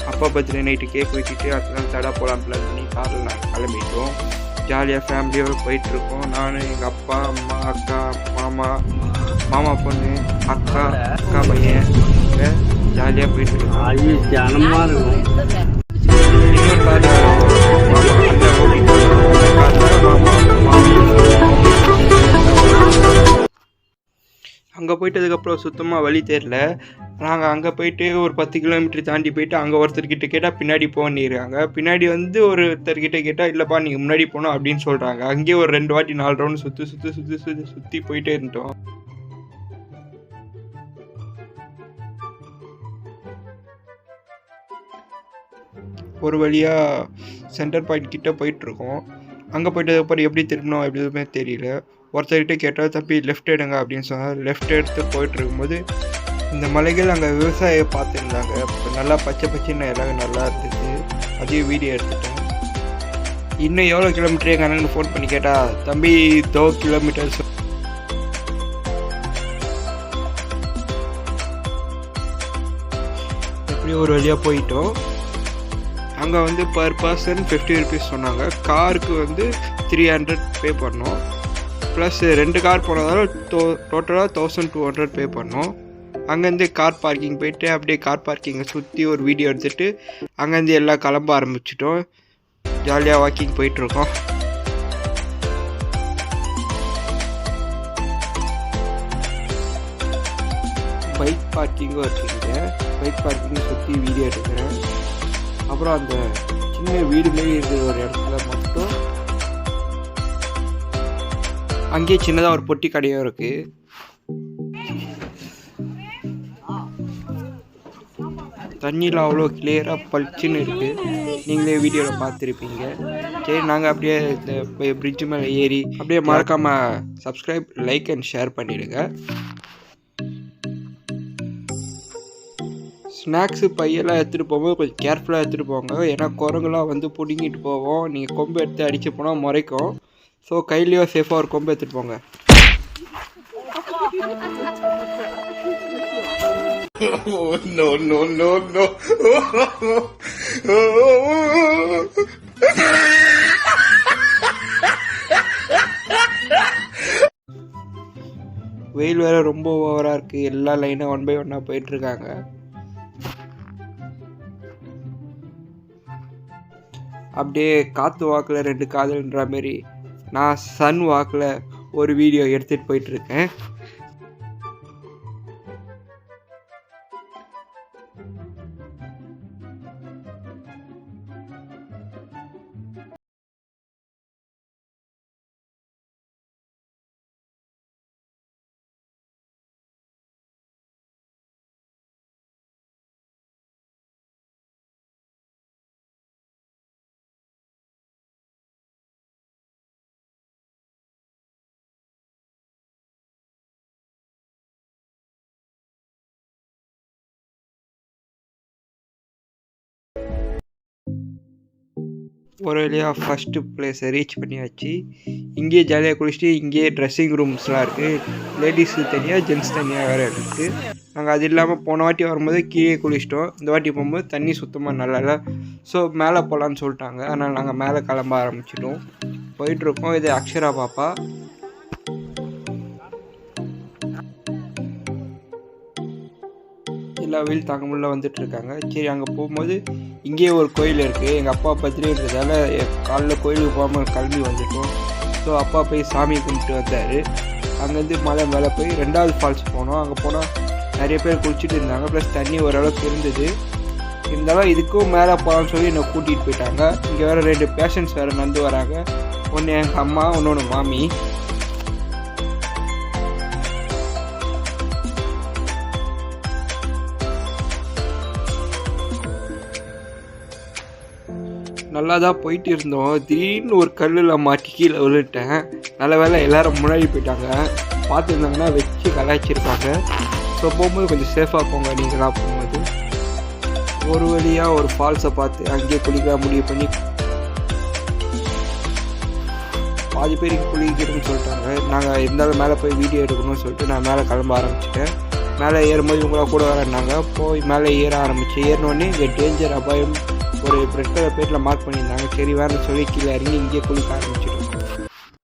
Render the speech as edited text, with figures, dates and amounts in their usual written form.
அப்பா birthday night cake வெட்டிட்டு அடுத்த நாள் தடா போகலாம் பிளான் பண்ணி காரில் நாங்கள் கிளம்பிட்டோம். ஜாலியாக ஃபேமிலியோடு போயிட்டுருக்கோம். நான், எங்கள் அப்பா, அம்மா, அக்கா, மாமா பொண்ணு, அக்கா பையன் ஜாலியாக போயிட்டுருக்கோம். இன்னொரு கார் அங்கே போயிட்டதுக்கப்புறம் சுத்தமாக வழி தெரில. நாங்கள் அங்கே போயிட்டு ஒரு 10 கிலோமீட்டர் தாண்டி போயிட்டு அங்கே ஒருத்தர்கிட்ட கேட்டால் பின்னாடி போனிருக்காங்க. பின்னாடி வந்து ஒருத்தர்கிட்ட கேட்டால் இல்லைப்பா நீங்கள் முன்னாடி போகணும் அப்படின்னு சொல்கிறாங்க. அங்கேயே ஒரு 2 வாட்டி 4 ரவுண்டு சுற்றி போயிட்டே இருந்தோம். ஒரு வழியாக சென்டர் பாயிண்ட் கிட்டே போயிட்டுருக்கோம். அங்கே போயிட்டதுக்கப்புறம் எப்படி திரும்பணும் எதுவுமே தெரியல. ஒருத்தர்கிட்ட கேட்டால் தம்பி லெஃப்ட் எடுங்க அப்படின்னு சொன்னால் லெஃப்ட் எடுத்து போயிட்டு இருக்கும்போது இந்த மலைகள் அங்கே விவசாயம் பார்த்துருந்தாங்க. இப்போ நல்லா பச்சைன்னு எல்லாம் நல்லா இருந்துச்சு. அதையும் வீடியோ எடுத்துட்டேன். இன்னும் எவ்வளோ கிலோமீட்டர் எங்கள் அண்ணனுக்கு ஃபோன் பண்ணி கேட்டால் தம்பி 2 கிலோமீட்டர்ஸ். எப்படியும் ஒரு வழியாக போயிட்டோம். அங்கே வந்து பர் பர்சன் 50 ருபீஸ் சொன்னாங்க. காருக்கு வந்து 300 பே பண்ணோம். ப்ளஸ் 2 கார் போனதால டோட்டலாக 1200 பே பண்ணோம். அங்கேருந்து கார் பார்க்கிங் போயிட்டு அப்படியே கார் பார்க்கிங்கை சுற்றி ஒரு வீடியோ எடுத்துகிட்டு அங்கேருந்து எல்லாம் கிளம்ப ஆரம்பிச்சிட்டோம். ஜாலியாக வாக்கிங் போயிட்டுருக்கோம். பைக் பார்க்கிங்கும் இருக்குங்க. பைக் பார்க்கிங்கை சுற்றி வீடியோ எடுக்கிறேன். அப்புறம் அந்த சின்ன வீடு மாரி இருக்கிற ஒரு இடத்துல மட்டும் அங்கேயே சின்னதாக ஒரு பொட்டி கடையும் இருக்குது. தண்ணியில் அவ்வளோ கிளியராக பளிச்சுன்னு இருக்குது. நீங்களே வீடியோவில் பார்த்துருப்பீங்க. சரி, நாங்கள் அப்படியே இந்த பிரிட்ஜு மேலே ஏறி அப்படியே மறக்காமல் சப்ஸ்கிரைப், லைக் அண்ட் ஷேர் பண்ணிவிடுங்க. ஸ்நாக்ஸு பையெல்லாம் எடுத்துகிட்டு போகும்போது கொஞ்சம் கேர்ஃபுல்லாக எடுத்துகிட்டு போங்க. ஏன்னா குரங்குலாம் வந்து பிடுங்கிட்டு போவோம். நீங்கள் கொம்பு எடுத்து அடித்து போனால் முறைக்கும். ஸோ கையிலையோ சேஃபாக ஒரு கொம்பு எடுத்துகிட்டு போங்க. வெயில் வேறு ரொம்ப ஓவராக இருக்குது. எல்லா லைனாக 1 by 1 போயிட்டுருக்காங்க. அப்படியே காற்று வாக்கில் 2 காதல்ன்ற மாரி நான் சன் வாக்கில் ஒரு வீடியோ எடுத்துகிட்டு போயிட்டுருக்கேன். ஒரு வழியாக ஃபஸ்ட்டு பிளேஸை ரீச் பண்ணியாச்சு. இங்கேயே ஜாலியாக குளிச்சுட்டு இங்கேயே ட்ரெஸ்ஸிங் ரூம்ஸ்லாம் இருக்குது. லேடிஸு தனியாக, ஜென்ட்ஸ் தனியாக வேறு இருக்குது. நாங்கள் அது இல்லாமல் போன வாட்டி வரும்போது கீழே குளிச்சிட்டோம். இந்த வாட்டி போகும்போது தண்ணி சுத்தமாக நல்லா இல்லை. ஸோ மேலே போகலான்னு சொல்லிட்டாங்க. அதனால் நாங்கள் மேலே கிளம்ப ஆரம்பிச்சிட்டோம். போயிட்டுருக்கோம். இது அக்ஷரா பாப்பா. எல்லா வெயில் தாங்க முடியல வந்துட்டுருக்காங்க. சரி, அங்கே போகும்போது இங்கேயே ஒரு கோயில் இருக்குது. எங்கள் அப்பா பர்த்டேன்றதால காலைல கோயிலுக்கு போகாமல் கிளம்பி வந்துட்டோம். ஸோ அப்பா போய் சாமி கும்பிட்டு வந்தார். அங்கேருந்து மலை மேலே போய் 2வது ஃபால்ஸ் போனோம். அங்கே போனால் நிறைய பேர் குளிச்சுட்டு இருந்தாங்க. ப்ளஸ் தண்ணி ஓரளவுக்கு இருந்தது. இருந்தாலும் இதுக்கும் மேலே போகலான்னு சொல்லி என்னை கூட்டிகிட்டு போயிட்டாங்க. இங்கே வேறு 2 பேஷண்ட்ஸ் வேறு நடந்து வராங்க. ஒன்று எங்கள் அம்மா, இன்னொன்று மாமி. நல்லா தான் போயிட்டு இருந்தோம். திடீர்னு ஒரு கல்லில் மாட்டி கீழே விழுட்டேன். நல்ல வேலை எல்லோரும் முன்னாடி போயிட்டாங்க. பார்த்துருந்தாங்கன்னா வச்சு கலாய்ச்சிருப்பாங்க. ஸோ போகும்போது கொஞ்சம் சேஃபாக போங்க. நீங்களாக போகும்போது ஒரு வழியாக ஒரு ஃபால்ஸை பார்த்து அங்கேயே குளிக்க முடிவு பண்ணி பாதி பேருக்கு குளிக்கிறதுன்னு சொல்லிட்டாங்க. நாங்கள் இருந்தாலும் மேலே போய் வீடியோ எடுக்கணும்னு சொல்லிட்டு நான் மேலே கிளம்ப ஆரம்பிச்சிட்டேன். மேலே ஏறும்போது இவங்களாம் கூட வரேன்னாங்க. போய் மேலே ஏற ஆரம்பிச்சு. ஏறினோடனே இங்கே டேஞ்சர் அபாயம் ஒரு ரெட் கலர் பேரில் மார்க் பண்ணியிருந்தாங்க. சரி வேறு சொல்லி கீழே இறங்கி இங்கேயே குளிக்க ஆரம்பிச்சிட்டோம்.